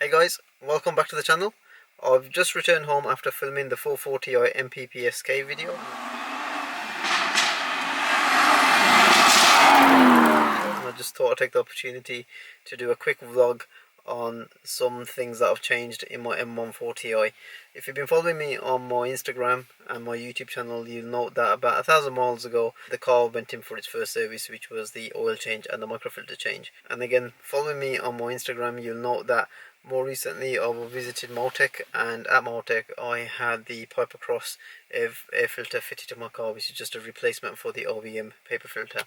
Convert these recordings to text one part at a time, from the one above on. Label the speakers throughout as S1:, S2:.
S1: Hey guys, welcome back to the channel. I've just returned home after filming the 440i MPPSK video. And I just thought I'd take the opportunity to do a quick vlog on some things that have changed in my M140i. If you've been following me on my Instagram and my YouTube channel, you'll note that about 1,000 miles ago the car went in for its first service, which was the oil change and the microfilter change. And again, following me on my Instagram, you'll note that more recently I visited Motech, and at Motech I had the Pipercross air filter fitted to my car, which is just a replacement for the OEM paper filter.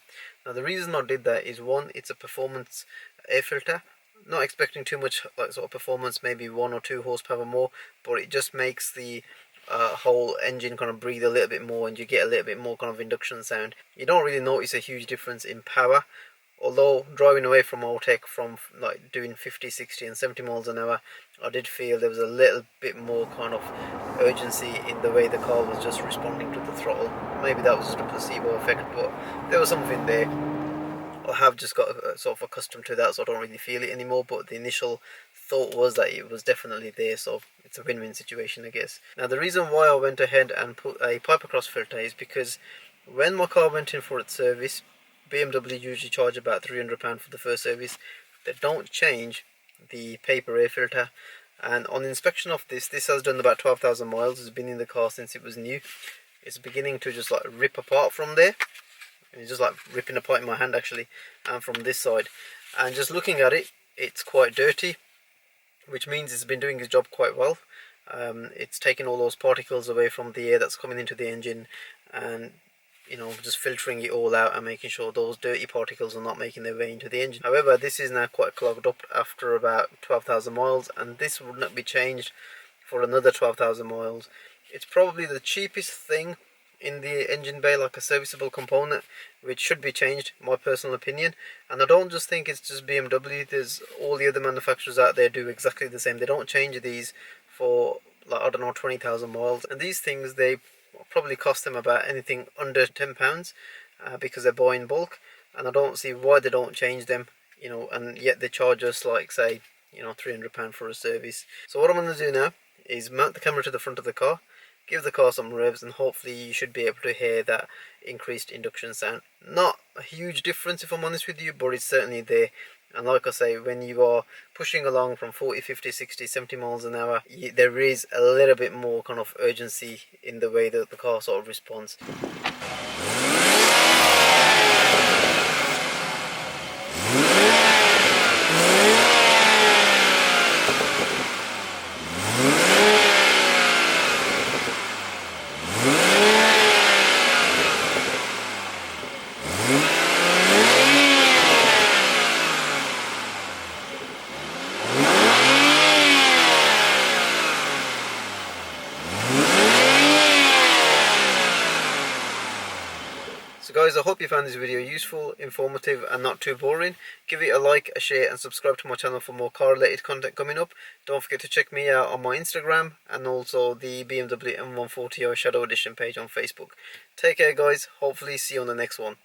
S1: Now the reason I did that is, one, it's a performance air filter. Not expecting too much sort of performance, maybe 1 or 2 horsepower more, but it just makes the whole engine kind of breathe a little bit more, and you get a little bit more kind of induction sound. You don't really notice a huge difference in power, although driving away from Motech from like doing 50, 60 and 70 miles an hour, I did feel there was a little bit more kind of urgency in the way the car was just responding to the throttle. Maybe that was just a placebo effect, but there was something there. I have just got sort of accustomed to that, so I don't really feel it anymore, but the initial thought was that it was definitely there, so it's a win-win situation, I guess. Now the reason why I went ahead and put a Pipercross filter is because when my car went in for its service, BMW usually charge about £300 for the first service. They don't change the paper air filter, and on inspection of this has done about 12,000 miles. It's been in the car since it was new. It's beginning to just like rip apart from there. It's just like ripping apart in my hand actually, and from this side. And just looking at it, it's quite dirty, which means it's been doing its job quite well. It's taking all those particles away from the air that's coming into the engine, and just filtering it all out and making sure those dirty particles are not making their way into the engine. However, this is now quite clogged up after about 12,000 miles, and this would not be changed for another 12,000 miles. It's probably the cheapest thing in the engine bay, like a serviceable component, which should be changed, my personal opinion. And I don't just think it's just BMW, there's all the other manufacturers out there do exactly the same. They don't change these for, like, I don't know, 20,000 miles, and these things, they probably cost them about anything under £10 because they're buying in bulk, and I don't see why they don't change them, and yet they charge us like, say, £300 for a service. So what I'm going to do now is mount the camera to the front of the car, give the car some revs, and hopefully you should be able to hear that increased induction sound. Not a huge difference if I'm honest with you, but it's certainly there. And like I say, when you are pushing along from 40, 50, 60, 70 miles an hour, there is a little bit more kind of urgency in the way that the car sort of responds. So guys, I hope you found this video useful, informative and not too boring. Give it a like, a share and subscribe to my channel for more car related content coming up. Don't forget to check me out on my Instagram and also the BMW M140i Shadow Edition page on Facebook. Take care guys, hopefully see you on the next one.